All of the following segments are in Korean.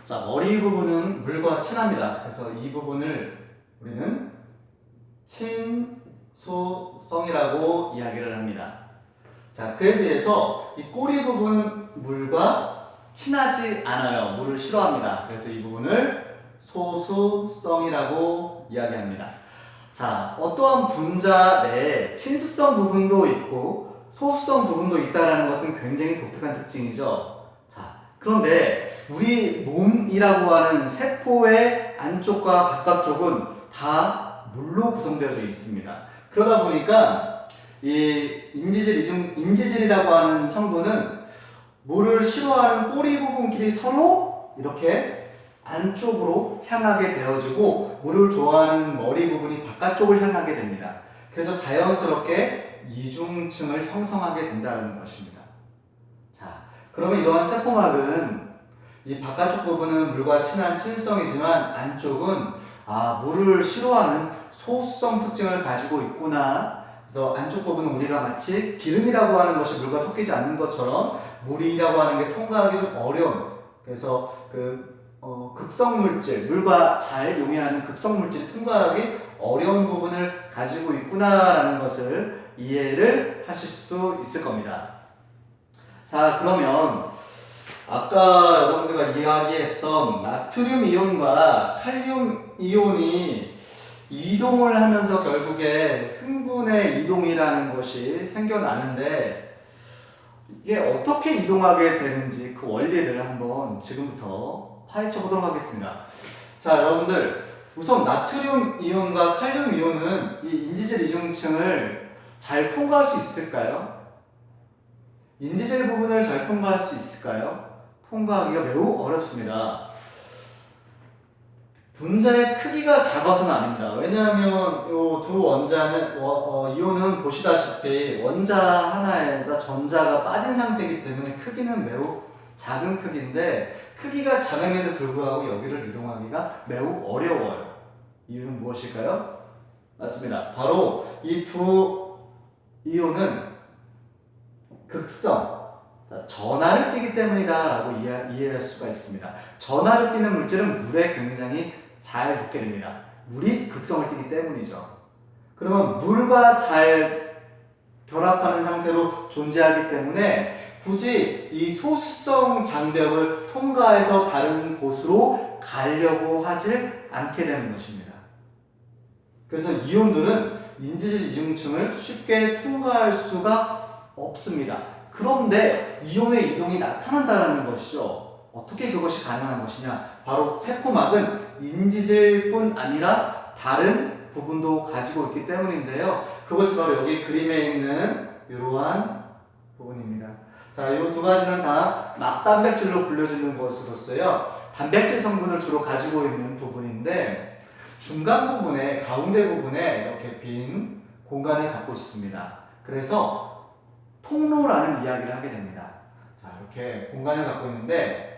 자, 머리 부분은 물과 친합니다. 그래서 이 부분을 우리는 친수성이라고 이야기를 합니다. 자, 그에 비해서 이 꼬리 부분 물과 친하지 않아요. 물을 싫어합니다. 그래서 이 부분을 소수성이라고 이야기합니다. 자, 어떠한 분자 내에 친수성 부분도 있고 소수성 부분도 있다는 것은 굉장히 독특한 특징이죠. 자, 그런데 우리 몸이라고 하는 세포의 안쪽과 바깥쪽은 다 물로 구성되어져 있습니다. 그러다 보니까 이 인지질이라고 하는 성분은 물을 싫어하는 꼬리 부분끼리 서로 이렇게 안쪽으로 향하게 되어지고 물을 좋아하는 머리 부분이 바깥쪽을 향하게 됩니다. 그래서 자연스럽게 이중층을 형성하게 된다는 것입니다. 자, 그러면 이러한 세포막은 이 바깥쪽 부분은 물과 친한 친수성이지만 안쪽은 물을 싫어하는 소수성 특징을 가지고 있구나. 그래서 안쪽 부분은 우리가 마치 기름이라고 하는 것이 물과 섞이지 않는 것처럼 물이라고 하는 게 통과하기 좀 어려운, 그래서 극성물질, 물과 잘 용해하는 극성물질이 통과하기 어려운 부분을 가지고 있구나라는 것을 이해를 하실 수 있을 겁니다. 자, 그러면 아까 여러분들과 이야기했던 나트륨 이온과 칼륨 이온이 이동을 하면서 결국에 흥분의 이동이라는 것이 생겨나는데 이게 어떻게 이동하게 되는지 그 원리를 한번 지금부터 파헤쳐 보도록 하겠습니다. 자, 여러분들 우선 나트륨 이온과 칼륨 이온은 이 인지질 이중층을 잘 통과할 수 있을까요? 인지질 부분을 잘 통과할 수 있을까요? 통과하기가 매우 어렵습니다. 분자의 크기가 작아서는 아닙니다. 왜냐하면 이 두 원자는 이온은 보시다시피 원자 하나에다 전자가 빠진 상태이기 때문에 크기는 매우 작은 크기인데 크기가 작음에도 불구하고 여기를 이동하기가 매우 어려워요. 이유는 무엇일까요? 맞습니다. 바로 이 두 이온은 극성, 전하를 띠기 때문이다 라고 이해할 수가 있습니다. 전하를 띠는 물질은 물에 굉장히 잘 붙게 됩니다. 물이 극성을 띠기 때문이죠. 그러면 물과 잘 결합하는 상태로 존재하기 때문에 굳이 이 소수성 장벽을 통과해서 다른 곳으로 가려고 하질 않게 되는 것입니다. 그래서 이온들은 인지질 이중층을 쉽게 통과할 수가 없습니다. 그런데 이온의 이동이 나타난다는 것이죠. 어떻게 그것이 가능한 것이냐? 바로 세포막은 인지질뿐 아니라 다른 부분도 가지고 있기 때문인데요. 그것이 바로 여기 그림에 있는 이러한 부분입니다. 자, 이 두 가지는 다 막단백질로 불려지는 것으로서요. 단백질 성분을 주로 가지고 있는 부분인데 중간 부분에, 가운데 부분에 이렇게 빈 공간을 갖고 있습니다. 그래서 통로라는 이야기를 하게 됩니다. 자, 이렇게 공간을 갖고 있는데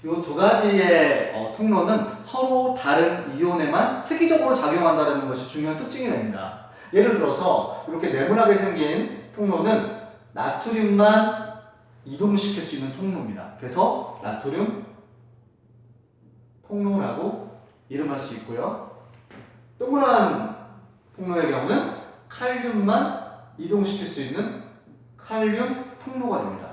이 두 가지의 통로는 서로 다른 이온에만 특이적으로 작용한다는 것이 중요한 특징이 됩니다. 예를 들어서 이렇게 네모나게 생긴 통로는 나트륨만 이동시킬 수 있는 통로입니다. 그래서 나트륨 통로라고 이름할 수 있고요. 동그란 통로의 경우는 칼륨만 이동시킬 수 있는 칼륨 통로가 됩니다.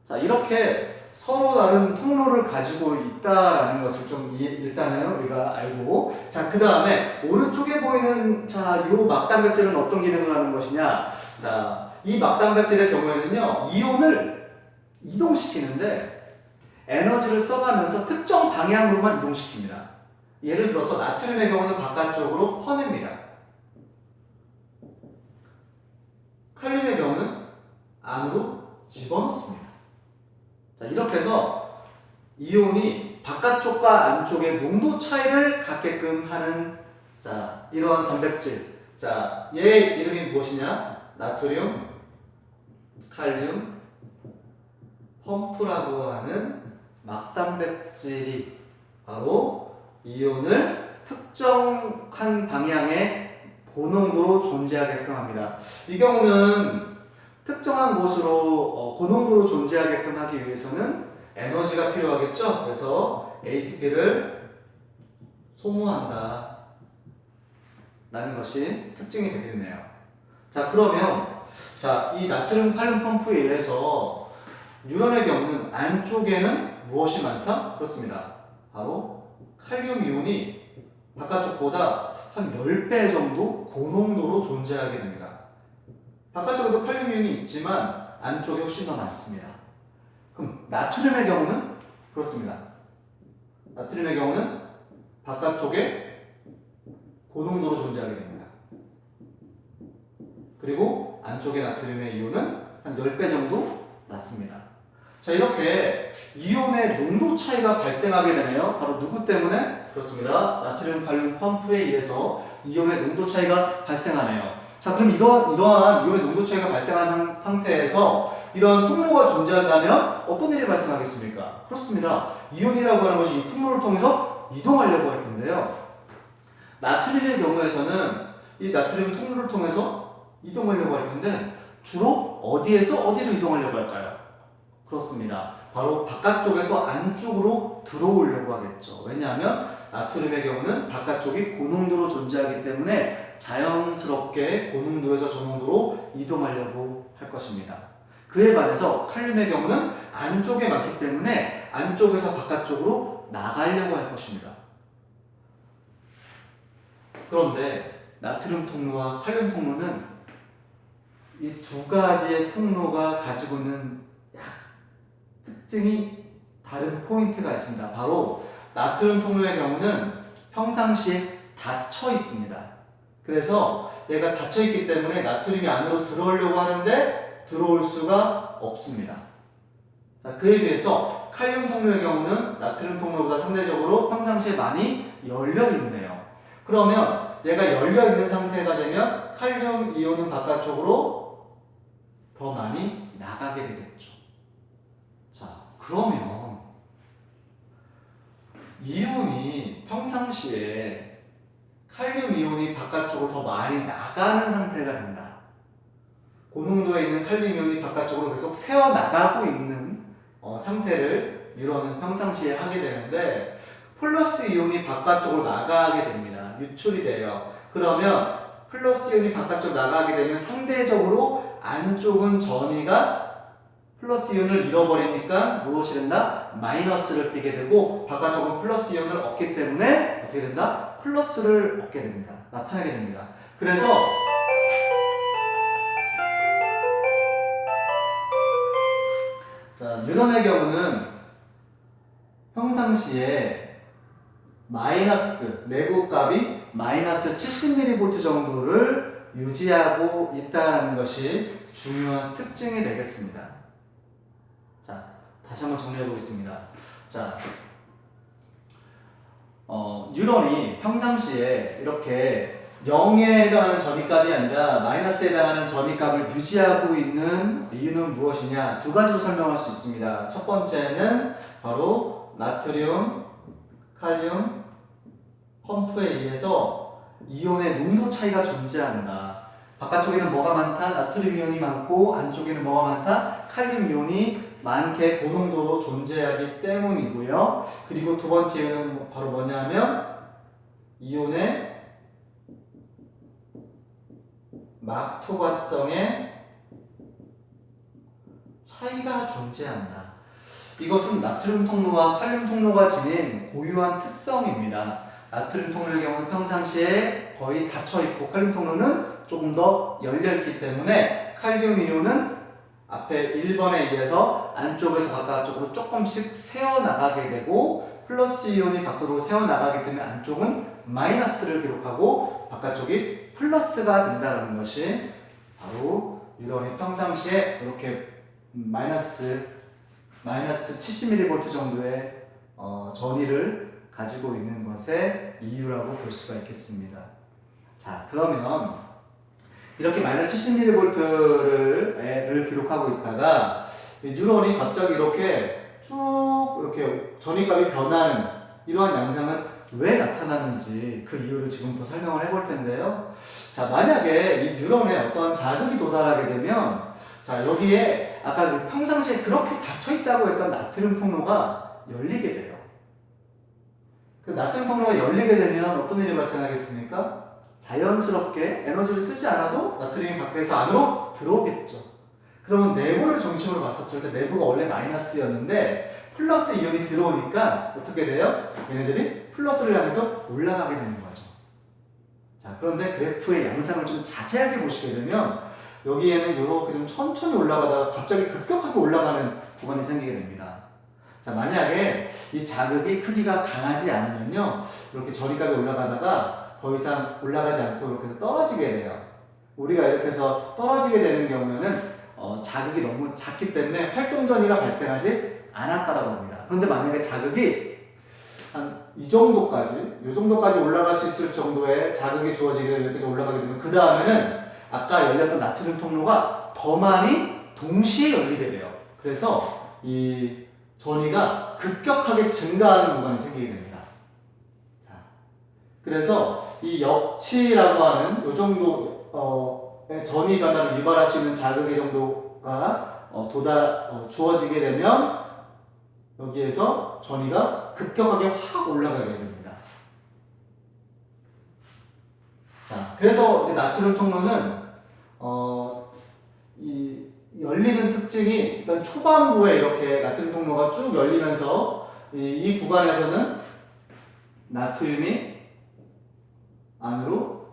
자, 이렇게 서로 다른 통로를 가지고 있다라는 것을 좀 일단은 우리가 알고, 자, 그 다음에 오른쪽에 보이는 요 막단백질은 어떤 기능을 하는 것이냐? 자, 이 막단백질의 경우에는요, 이온을 이동시키는데 에너지를 써가면서 특정 방향으로만 이동시킵니다. 예를 들어서 나트륨의 경우는 바깥쪽으로 퍼냅니다. 칼륨의 경우는 안으로 집어넣습니다. 자, 이렇게 해서 이온이 바깥쪽과 안쪽의 농도 차이를 갖게끔 하는 이러한 단백질. 자, 얘의 이름이 무엇이냐? 나트륨, 칼륨, 펌프라고 하는 막단백질이 바로 이온을 특정한 방향의 고농도로 존재하게끔 합니다. 이 경우는 특정한 곳으로 고농도로 존재하게끔 하기 위해서는 에너지가 필요하겠죠? 그래서 ATP를 소모한다 라는 것이 특징이 되겠네요. 자, 그러면 이 나트륨 칼륨 펌프에 의해서 뉴런의 경우는 안쪽에는 무엇이 많다? 그렇습니다. 바로 칼륨 이온이 바깥쪽보다 한 10배 정도 고농도로 존재하게 됩니다. 바깥쪽에도 칼륨 이온이 있지만 안쪽에 훨씬 더 많습니다. 그럼 나트륨의 경우는 그렇습니다. 나트륨의 경우는 바깥쪽에 고농도로 존재하게 됩니다. 그리고 안쪽의 나트륨의 이온은 한 10배 정도 낮습니다. 자, 이렇게 이온의 농도 차이가 발생하게 되네요. 바로 누구 때문에? 그렇습니다. 나트륨 칼륨 펌프에 의해서 이온의 농도 차이가 발생하네요. 자, 그럼 이러한 이온의 농도 차이가 발생한 상태에서 이러한 통로가 존재한다면 어떤 일이 발생하겠습니까? 그렇습니다. 이온이라고 하는 것이 이 통로를 통해서 이동하려고 할 텐데요. 나트륨의 경우에서는 이 나트륨 통로를 통해서 이동하려고 할 텐데 주로 어디에서 어디로 이동하려고 할까요? 그렇습니다. 바로 바깥쪽에서 안쪽으로 들어오려고 하겠죠. 왜냐하면 나트륨의 경우는 바깥쪽이 고농도로 존재하기 때문에 자연스럽게 고농도에서 저농도로 이동하려고 할 것입니다. 그에 반해서 칼륨의 경우는 안쪽에 많기 때문에 안쪽에서 바깥쪽으로 나가려고 할 것입니다. 그런데 나트륨 통로와 칼륨 통로는 이 두 가지의 통로가 가지고 있는 특징이 다른 포인트가 있습니다. 바로 나트륨 통로의 경우는 평상시에 닫혀 있습니다. 그래서 얘가 닫혀 있기 때문에 나트륨이 안으로 들어오려고 하는데 들어올 수가 없습니다. 자, 그에 비해서 칼륨 통로의 경우는 나트륨 통로보다 상대적으로 평상시에 많이 열려 있네요. 그러면 얘가 열려 있는 상태가 되면 칼륨 이온은 바깥쪽으로 더 많이 나가게 되겠죠. 자, 그러면 이온이 평상시에 칼륨 이온이 바깥쪽으로 더 많이 나가는 상태가 된다. 고농도에 있는 칼륨 이온이 바깥쪽으로 계속 새어나가고 있는 상태를 뉴런은 평상시에 하게 되는데 플러스 이온이 바깥쪽으로 나가게 됩니다. 유출이 돼요. 그러면 플러스 이온이 바깥쪽 나가게 되면 상대적으로 안쪽은 전위가 플러스 이온을 잃어버리니까 무엇이 된다? 마이너스를 띠게 되고 바깥쪽은 플러스 이온을 얻기 때문에 어떻게 된다? 플러스를 얻게 됩니다. 나타나게 됩니다. 그래서 자, 뉴런의 경우는 평상시에 마이너스 내부 값이 마이너스 70mV 정도를 유지하고 있다는 것이 중요한 특징이 되겠습니다. 자, 다시 한번 정리해 보겠습니다. 자, 뉴런이 평상시에 이렇게 0에 해당하는 전위값이 아니라 마이너스에 해당하는 전위값을 유지하고 있는 이유는 무엇이냐? 두 가지로 설명할 수 있습니다. 첫 번째는 바로 나트륨, 칼륨 펌프에 의해서 이온의 농도 차이가 존재한다. 바깥쪽에는 뭐가 많다? 나트륨 이온이 많고 안쪽에는 뭐가 많다? 칼륨 이온이 많게 고농도로 존재하기 때문이고요. 그리고 두 번째 이유는 바로 뭐냐면 이온의 막투과성의 차이가 존재한다. 이것은 나트륨 통로와 칼륨 통로가 지닌 고유한 특성입니다. 나트륨 통로의 경우는 평상시에 거의 닫혀있고 칼륨 통로는 조금 더 열려있기 때문에 칼륨 이온은 앞에 1번에 의해서 안쪽에서 바깥쪽으로 조금씩 새어나가게 되고 플러스 이온이 밖으로 새어나가기 때문에 안쪽은 마이너스를 기록하고 바깥쪽이 플러스가 된다는 것이 바로 뉴런이 평상시에 이렇게 마이너스 70mV 정도의 전위를 가지고 있는 것의 이유라고 볼 수가 있겠습니다. 자, 그러면 이렇게 마이너스 70mV를 기록하고 있다가 뉴런이 갑자기 이렇게 쭉 이렇게 전위값이 변하는 이러한 양상은 왜 나타나는지 그 이유를 지금부터 설명을 해볼 텐데요. 자, 만약에 이 뉴런에 어떤 자극이 도달하게 되면 자, 여기에 아까 그 평상시에 그렇게 닫혀있다고 했던 나트륨 통로가 열리게 돼요. 그 나트륨 통로가 열리게 되면 어떤 일이 발생하겠습니까? 자연스럽게 에너지를 쓰지 않아도 나트륨이 밖에서 안으로 들어오겠죠. 그러면 내부를 중심으로 봤었을 때 내부가 원래 마이너스였는데 플러스 이온이 들어오니까 어떻게 돼요? 얘네들이 플러스를 향해서 올라가게 되는 거죠. 자, 그런데 그래프의 양상을 좀 자세하게 보시게 되면 여기에는 이렇게 좀 천천히 올라가다가 갑자기 급격하게 올라가는 구간이 생기게 됩니다. 자, 만약에 이 자극이 크기가 강하지 않으면요, 이렇게 저리까지 올라가다가 더 이상 올라가지 않고 이렇게 해서 떨어지게 돼요. 우리가 이렇게 해서 떨어지게 되는 경우에는 자극이 너무 작기 때문에 활동 전이가 발생하지 않았다라고 합니다. 그런데 만약에 자극이 한 이 정도까지, 이 정도까지 올라갈 수 있을 정도의 자극이 주어지게 되면 이렇게 올라가게 되면 그 다음에는 아까 열렸던 나트륨 통로가 더 많이 동시에 열리게 돼요. 그래서 이 전이가 급격하게 증가하는 구간이 생기게 됩니다. 자, 그래서 이 역치라고 하는 이 정도 전이 변화를 유발할 수 있는 자극의 정도가 주어지게 되면 여기에서 전이가 급격하게 확 올라가게 됩니다. 자, 그래서 이제 나트륨 통로는 이 열리는 특징이 일단 초반부에 이렇게 나트륨 통로가 쭉 열리면서 이 구간에서는 나트륨이 안으로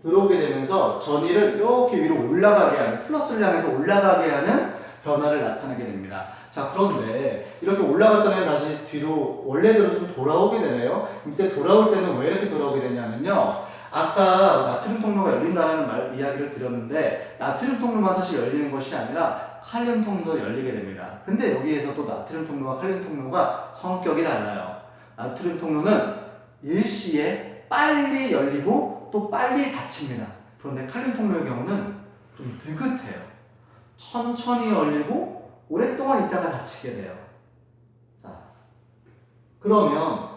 들어오게 되면서 전이를 이렇게 위로 올라가게 하는, 플러스를 향해서 올라가게 하는 변화를 나타내게 됩니다. 자, 그런데 이렇게 올라갔던 애는 다시 뒤로 원래대로 좀 돌아오게 되네요. 이때 돌아올 때는 왜 이렇게 돌아오게 되냐면요, 아까 나트륨 통로가 열린다는 이야기를 드렸는데 나트륨 통로만 사실 열리는 것이 아니라 칼륨 통로도 열리게 됩니다. 근데 여기에서 또 나트륨 통로와 칼륨 통로가 성격이 달라요. 나트륨 통로는 일시에 빨리 열리고 또 빨리 닫힙니다. 그런데 칼륨 통로의 경우는 좀 느긋해요. 천천히 열리고 오랫동안 있다가 닫히게 돼요. 자, 그러면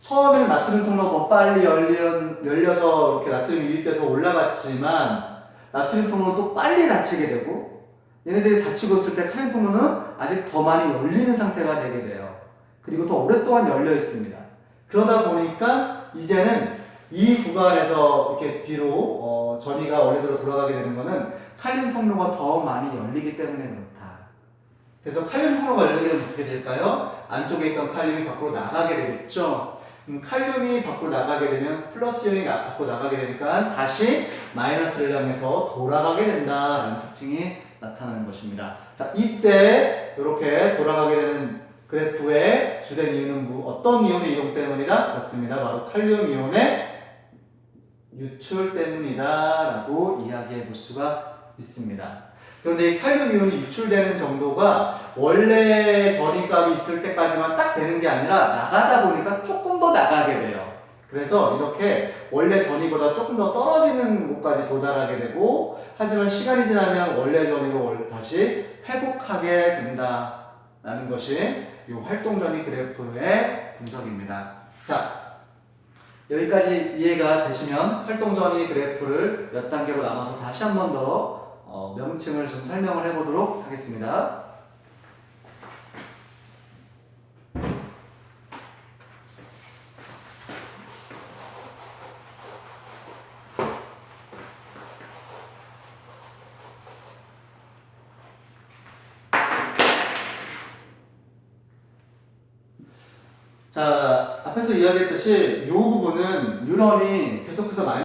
처음에는 나트륨 통로가 더 빨리 열려서 이렇게 나트륨이 유입돼서 올라갔지만 나트륨 통로는 또 빨리 닫히게 되고 얘네들이 닫히고 있을 때 칼륨 통로는 아직 더 많이 열리는 상태가 되게 돼요. 그리고 더 오랫동안 열려 있습니다. 그러다 보니까 이제는 이 구간에서 이렇게 뒤로 전이가 원래대로 돌아가게 되는 거는 칼륨 통로가 더 많이 열리기 때문에 그렇다. 그래서 칼륨 통로가 열리게 되면 어떻게 될까요? 안쪽에 있던 칼륨이 밖으로 나가게 되겠죠. 칼륨이 밖으로 나가게 되면 플러스 이온이 밖으로 나가게 되니까 다시 마이너스를 향해서 돌아가게 된다라는 특징이 나타나는 것입니다. 자, 이때 이렇게 돌아가게 되는 그래프의 주된 이유는 어떤 이온의 이동 때문이다? 그렇습니다. 바로 칼륨 이온의 유출 때문이다 라고 이야기해 볼 수가 있습니다. 그런데 이 칼륨 이온이 유출되는 정도가 원래 전이값이 있을 때까지만 딱 되는 게 아니라 나가다 보니까 조금 더 나가게 돼요. 그래서 이렇게 원래 전이보다 조금 더 떨어지는 곳까지 도달하게 되고, 하지만 시간이 지나면 원래 전이로 다시 회복하게 된다라는 것이 이 활동전이 그래프의 분석입니다. 자, 여기까지 이해가 되시면 활동전이 그래프를 몇 단계로 나눠서 다시 한 번 더 명칭을 좀 설명을 해보도록 하겠습니다. 자, 앞에서 이야기했듯이 이 부분은 뉴런이 계속해서